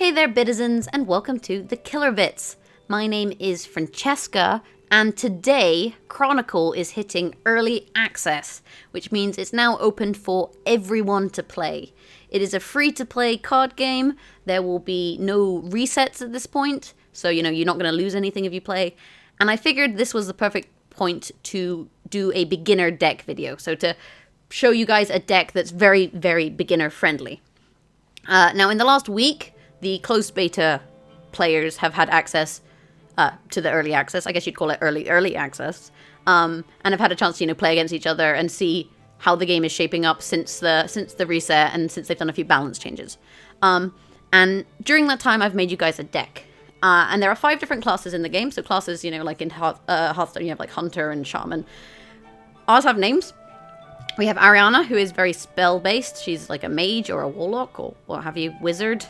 Hey there, Bitizens, and welcome to the Killer Bits. My name is Francesca, and today Chronicle is hitting early access, which means it's now open for everyone to play. It is a free-to-play card game. There will be no resets at this point, so you're not going to lose anything if you play. And I figured this was the perfect point to do a beginner deck video, so to show you guys a deck that's very, very beginner-friendly. Now, in the last week, the closed beta players have had access to the early access. I guess you'd call it early access. And have had a chance to, play against each other and see how the game is shaping up since the reset and since they've done a few balance changes. And during that time, I've made you guys a deck. And there are 5 different classes in the game. So classes, like in Hearthstone, you have like Hunter and Shaman. Ours have names. We have Ariana, who is very spell-based. She's like a mage or a warlock or what have you, wizard.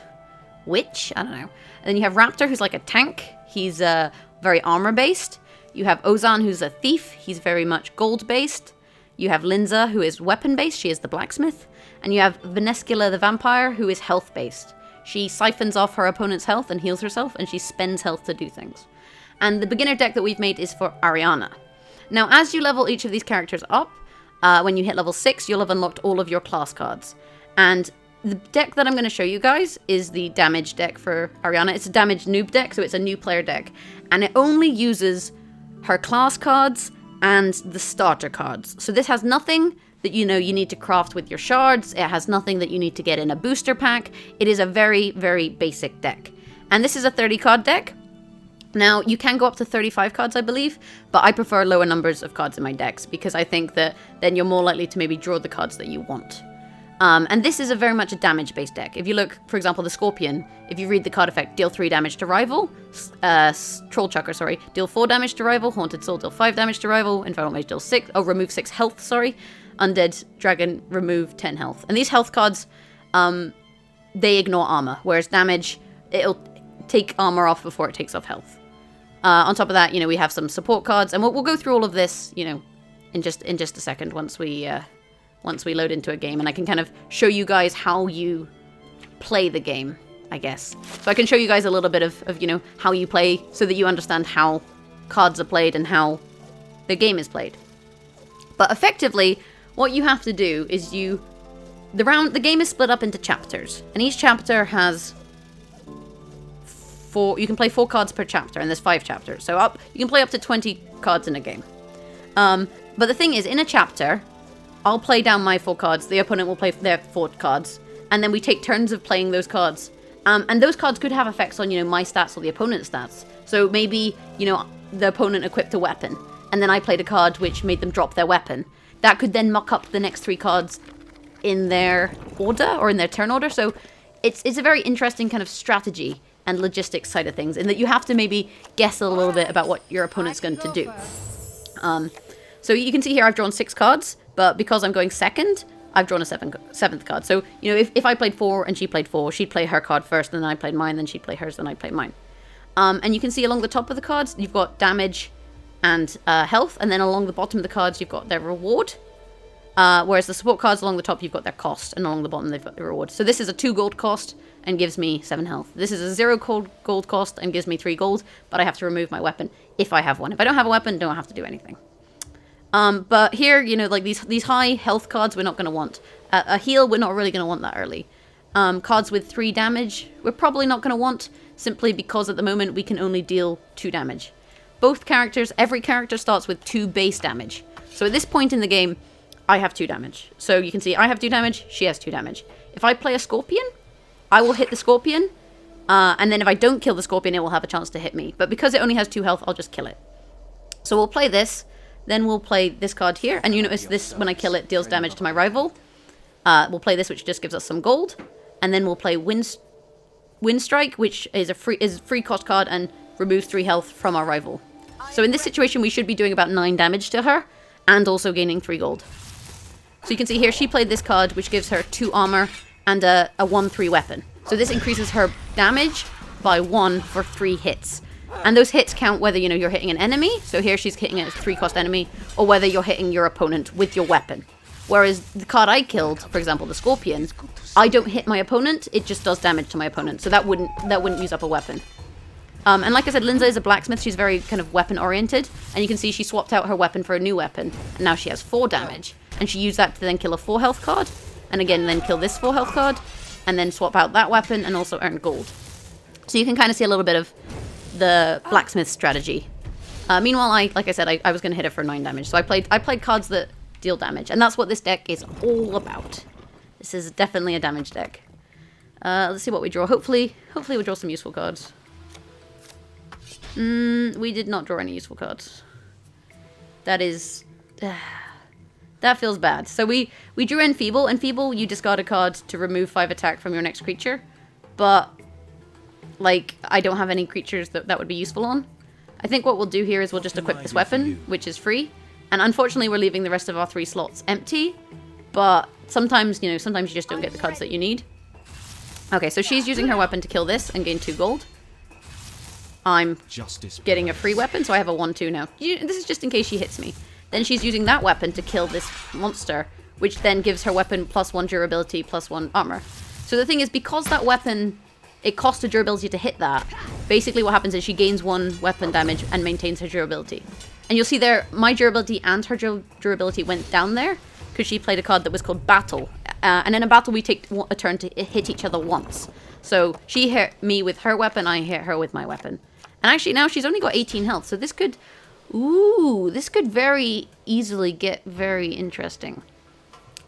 Witch? I don't know. And then you have Raptor, who's like a tank. He's very armor-based. You have Ozan, who's a thief. He's very much gold-based. You have Linza, who is weapon-based. She is the blacksmith. And you have Venescula, the vampire, who is health-based. She siphons off her opponent's health and heals herself, and she spends health to do things. And the beginner deck that we've made is for Ariana. Now, as you level each of these characters up, when you hit level 6, you'll have unlocked all of your class cards. And the deck that I'm going to show you guys is the DaMage deck for Ariana. It's a DaMage noob deck, so it's a new player deck. And it only uses her class cards and the starter cards. So this has nothing that you need to craft with your shards. It has nothing that you need to get in a booster pack. It is a very, very basic deck. And this is a 30 card deck. Now, you can go up to 35 cards, I believe, but I prefer lower numbers of cards in my decks because I think that then you're more likely to maybe draw the cards that you want. And this is a very much a damage-based deck. If you look, for example, the Scorpion, if you read the card effect, deal 3 damage to rival, Troll Chucker, sorry, deal 4 damage to rival, Haunted Soul, deal 5 damage to rival, Infernal Mage, deal 6, remove 6 health, sorry, Undead Dragon, remove 10 health. And these health cards, they ignore armor, whereas damage, it'll take armor off before it takes off health. On top of that, we have some support cards, and we'll go through all of this, in just a second once we load into a game, and I can kind of show you guys how you play the game, I guess. So I can show you guys a little bit of how you play so that you understand how cards are played and how the game is played. But effectively, what you have to do is the game is split up into chapters, and each chapter has you can play 4 cards per chapter, and there's 5 chapters. So you can play up to 20 cards in a game. But the thing is, in a chapter, I'll play down my 4 cards, the opponent will play their 4 cards, and then we take turns of playing those cards. And those cards could have effects on, my stats or the opponent's stats. So maybe, the opponent equipped a weapon, and then I played a card which made them drop their weapon. That could then muck up the next 3 cards in their order, or in their turn order. So it's a very interesting kind of strategy and logistics side of things, in that you have to maybe guess a little bit about what your opponent's going to do. So you can see here I've drawn 6 cards, but because I'm going second, I've drawn a 7th card. So, if I played 4 and she played 4, she'd play her card first, then I played mine, then she'd play hers, then I'd play mine. And you can see along the top of the cards, you've got damage and health, and then along the bottom of the cards, you've got their reward. Whereas the support cards along the top, you've got their cost, and along the bottom, they've got the reward. So this is a 2 gold cost and gives me 7 health. This is a 0 gold cost and gives me 3 gold, but I have to remove my weapon if I have one. If I don't have a weapon, don't have to do anything. But here, like these high health cards, we're not going to want. A heal, we're not really going to want that early. Cards with 3 damage, we're probably not going to want, simply because at the moment we can only deal 2 damage. Every character starts with 2 base damage. So at this point in the game, I have 2 damage. So you can see I have 2 damage, she has 2 damage. If I play a Scorpion, I will hit the Scorpion, and then if I don't kill the Scorpion, it will have a chance to hit me. But because it only has 2 health, I'll just kill it. So we'll play this. Then we'll play this card here, and you notice this, when I kill it, deals damage to my rival. We'll play this, which just gives us some gold. And then we'll play Wind Strike, which is a free cost card and removes 3 health from our rival. So in this situation, we should be doing about 9 damage to her, and also gaining 3 gold. So you can see here, she played this card, which gives her 2 armor and a 1/3 weapon. So this increases her damage by 1 for 3 hits. And those hits count whether, you're hitting an enemy. So here she's hitting a 3 cost enemy, or whether you're hitting your opponent with your weapon. Whereas the card I killed, for example, the Scorpion, I don't hit my opponent, it just does damage to my opponent. So that wouldn't use up a weapon. And like I said, Lindsay is a blacksmith. She's very kind of weapon-oriented. And you can see she swapped out her weapon for a new weapon. And now she has 4 damage. And she used that to then kill a 4 health card. And again, then kill this 4 health card. And then swap out that weapon and also earn gold. So you can kind of see a little bit of the blacksmith strategy. Meanwhile, like I said, I was going to hit her for 9 damage. So I played cards that deal damage. And that's what this deck is all about. This is definitely a damage deck. Let's see what we draw. Hopefully we'll draw some useful cards. We did not draw any useful cards. That is... that feels bad. So we drew Enfeeble. Enfeeble, you discard a card to remove 5 attack from your next creature. But, like, I don't have any creatures that would be useful on. I think what we'll do here is we'll just equip this weapon, which is free. And unfortunately, we're leaving the rest of our 3 slots empty. But sometimes, sometimes you just don't get the cards that you need. Okay, so she's using her weapon to kill this and gain 2 gold. I'm getting a free weapon, so I have a 1-2 now. This is just in case she hits me. Then she's using that weapon to kill this monster, which then gives her weapon +1 durability, +1 armor. So the thing is, because that weapon, it costs a durability to hit that, basically what happens is she gains 1 weapon damage and maintains her durability. And you'll see there, my durability and her durability went down there, because she played a card that was called Battle. And in a battle, we take a turn to hit each other once. So she hit me with her weapon, I hit her with my weapon. And actually now she's only got 18 health, so this could... Ooh, this could very easily get very interesting.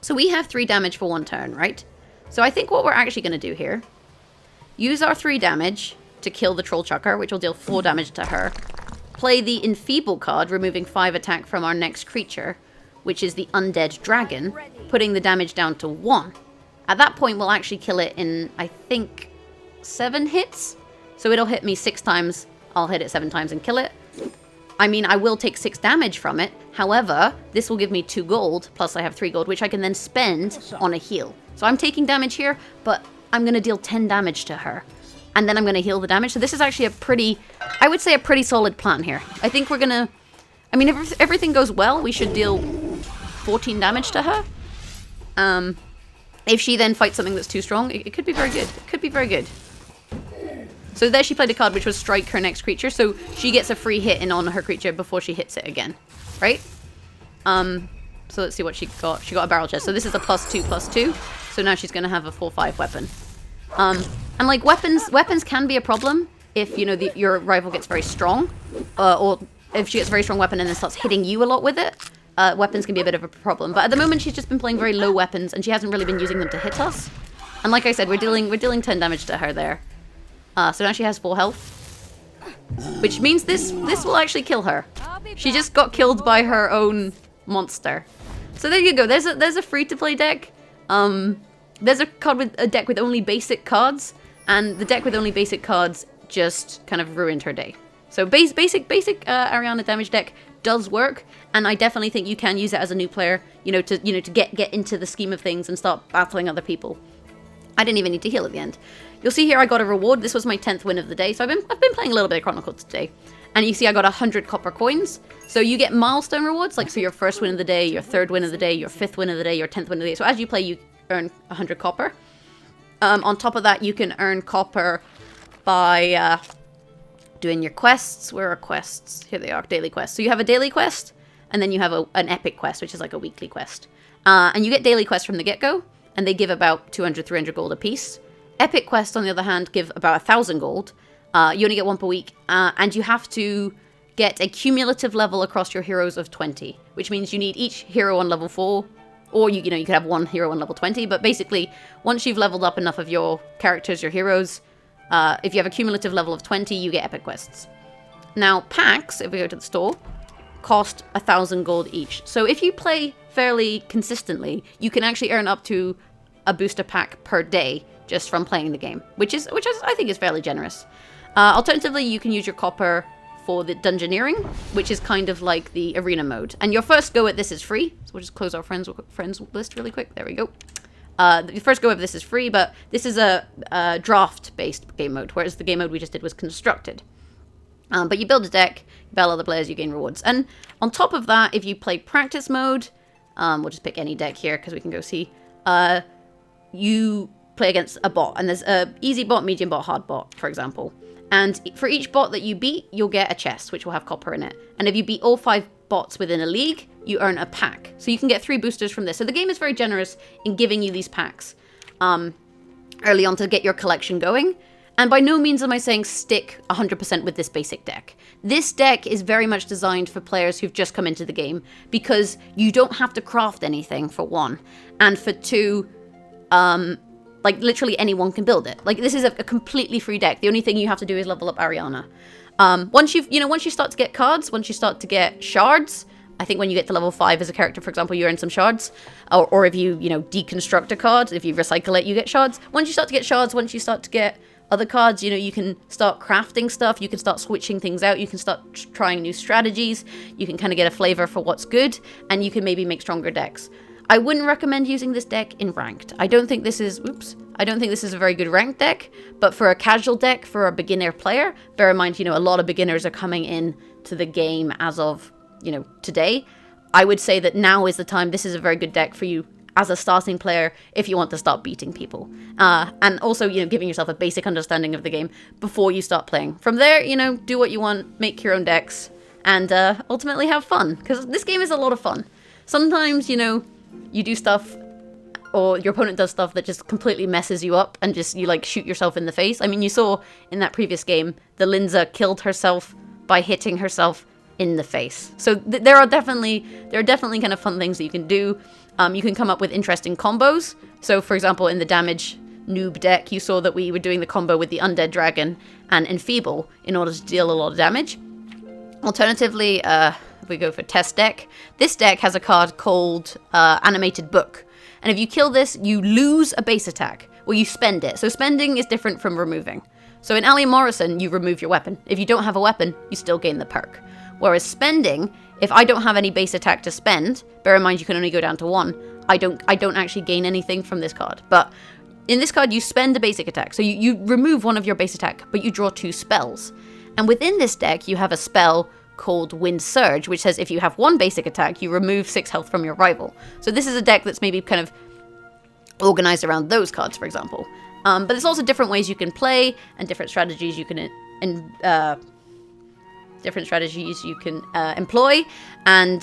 So we have 3 damage for 1 turn, right? So I think what we're actually going to do here... Use our 3 damage to kill the Troll Chucker, which will deal 4 damage to her. Play the Enfeeble card, removing 5 attack from our next creature, which is the Undead Dragon, putting the damage down to 1. At that point, we'll actually kill it in, I think, 7 hits. So it'll hit me 6 times. I'll hit it 7 times and kill it. I mean, I will take 6 damage from it. However, this will give me 2 gold, plus I have 3 gold, which I can then spend on a heal. So I'm taking damage here, but I'm going to deal 10 damage to her. And then I'm going to heal the damage. So this is actually a pretty, I would say a pretty solid plan here. I think we're going to, I mean, if everything goes well, we should deal 14 damage to her. If she then fights something that's too strong, it could be very good. It could be very good. So there she played a card which was strike her next creature, so she gets a free hit in on her creature before she hits it again, right? So let's see what she got. She got a barrel chest, so this is a +2/+2, so now she's going to have a 4/5 weapon. And like weapons can be a problem if, your rival gets very strong, or if she gets a very strong weapon and then starts hitting you a lot with it. Weapons can be a bit of a problem, but at the moment she's just been playing very low weapons and she hasn't really been using them to hit us. And like I said, we're dealing 10 damage to her there. So now she has 4 health, which means this will actually kill her. She just got killed by her own monster. So there you go. There's a free-to-play deck. There's a deck with only basic cards, and the deck with only basic cards just kind of ruined her day. So basic Ariana damage deck does work, and I definitely think you can use it as a new player, to get into the scheme of things and start battling other people. I didn't even need to heal at the end. You'll see here I got a reward. This was my 10th win of the day, so I've been playing a little bit of Chronicle today. And you see I got 100 copper coins. So you get milestone rewards, like so your 1st win of the day, your 3rd win of the day, your 5th win of the day, your 10th win of the day. So as you play, you earn 100 copper. On top of that, you can earn copper by doing your quests. Where are quests? Here they are, daily quests. So you have a daily quest, and then you have an epic quest, which is like a weekly quest. And you get daily quests from the get-go, and they give about 200, 300 gold a piece. Epic quests, on the other hand, give about 1,000 gold. You only get 1 per week, and you have to get a cumulative level across your heroes of 20, which means you need each hero on level 4, or you could have 1 hero on level 20, but basically, once you've leveled up enough of your characters, your heroes, if you have a cumulative level of 20, you get epic quests. Now, packs, if we go to the store, cost 1,000 gold each. So if you play fairly consistently, you can actually earn up to a booster pack per day just from playing the game, which I think is fairly generous. Alternatively, you can use your copper for the dungeoneering, which is kind of like the arena mode. And your first go at this is free. So we'll just close our friends list really quick. There we go. The first go of this is free, but this is a draft-based game mode, whereas the game mode we just did was constructed. But you build a deck, you battle other players, you gain rewards. And on top of that, if you play practice mode, we'll just pick any deck here because we can go see. You play against a bot, and there's a easy bot, medium bot, hard bot, for example. And for each bot that you beat, you'll get a chest, which will have copper in it. And if you beat all 5 bots within a league, you earn a pack. So you can get 3 boosters from this. So the game is very generous in giving you these packs early on to get your collection going. And by no means am I saying stick 100% with this basic deck. This deck is very much designed for players who've just come into the game, because you don't have to craft anything, for one. And for two, like, literally anyone can build it. Like, this is a completely free deck. The only thing you have to do is level up Ariana. Once you start to get cards, once you start to get shards, I think when you get to level 5 as a character, for example, you earn some shards. Or if you deconstruct a card, if you recycle it, you get shards. Once you start to get shards, once you start to get other cards, you can start crafting stuff, you can start switching things out, you can start trying new strategies, you can kind of get a flavor for what's good, and you can maybe make stronger decks. I wouldn't recommend using this deck in ranked. I don't think this is a very good ranked deck, but for a casual deck, for a beginner player, bear in mind, a lot of beginners are coming in to the game as of, today. I would say that now is the time. This is a very good deck for you as a starting player if you want to start beating people. And also, giving yourself a basic understanding of the game before you start playing. From there, do what you want, make your own decks, and ultimately have fun, because this game is a lot of fun. Sometimes, you do stuff, or your opponent does stuff that just completely messes you up, and just you shoot yourself in the face. I mean, you saw in that previous game, the Linza killed herself by hitting herself in the face. So there are definitely kind of fun things that you can do. You can come up with interesting combos. So, for example, in the DaMage noob deck, you saw that we were doing the combo with the Undead Dragon and Enfeeble in order to deal a lot of damage. Alternatively, if we go for test deck, this deck has a card called Animated Book. And if you kill this, you lose a base attack. Well, you spend it. So spending is different from removing. So in Ali Morrison, you remove your weapon. If you don't have a weapon, you still gain the perk. Whereas spending, if I don't have any base attack to spend, bear in mind you can only go down to 1, I don't actually gain anything from this card. But in this card, you spend a basic attack. So you remove one of your base attack, but you draw 2 spells. And within this deck, you have a spell called Wind Surge, which says if you have 1 basic attack, you remove 6 health from your rival. So this is a deck that's maybe kind of organized around those cards, for example. But there's also different ways you can play, and different strategies you can employ, and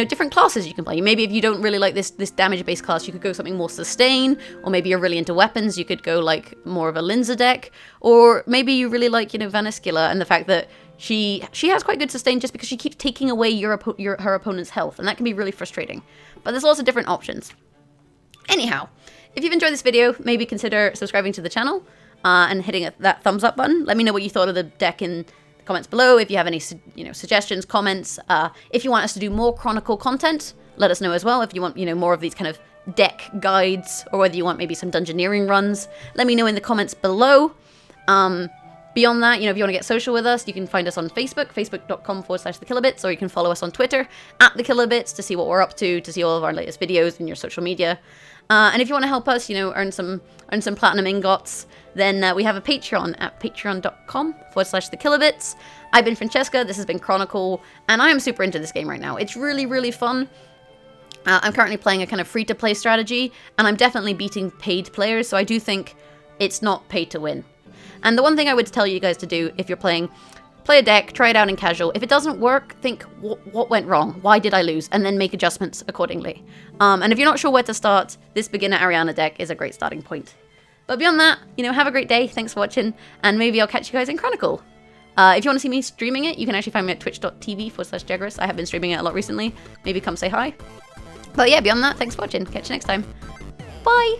different classes you can play. Maybe if you don't really like this damage-based class, you could go something more sustain, or maybe you're really into weapons, you could go more of a Linza deck, or maybe you really like Vaniscula and the fact that she has quite good sustain just because she keeps taking away her opponent's health, and that can be really frustrating. But there's lots of different options. Anyhow, if you've enjoyed this video, maybe consider subscribing to the channel and hitting that thumbs up button. Let me know what you thought of the deck in the comments below. If you have any suggestions, comments, if you want us to do more Chronicle content, let us know as well. If you want more of these kind of deck guides, or whether you want maybe some dungeoneering runs, let me know in the comments below. Beyond that, if you want to get social with us, you can find us on Facebook, facebook.com/thekillerbits, or you can follow us on Twitter @thekillerbits to see what we're up to see all of our latest videos in your social media. And if you want to help us, earn some platinum ingots, then we have a Patreon at patreon.com/thekillerbits. I've been Francesca, this has been Chronicle, and I am super into this game right now. It's really, really fun. I'm currently playing a kind of free-to-play strategy, and I'm definitely beating paid players, so I do think it's not pay to win. And the one thing I would tell you guys to do if you're play a deck, try it out in casual. If it doesn't work, think, what went wrong? Why did I lose? And then make adjustments accordingly. And if you're not sure where to start, this beginner Ariana deck is a great starting point. But beyond that, have a great day. Thanks for watching, and maybe I'll catch you guys in Chronicle. If you want to see me streaming it, you can actually find me at twitch.tv/Jagex. I have been streaming it a lot recently. Maybe come say hi. But yeah, beyond that, thanks for watching. Catch you next time. Bye!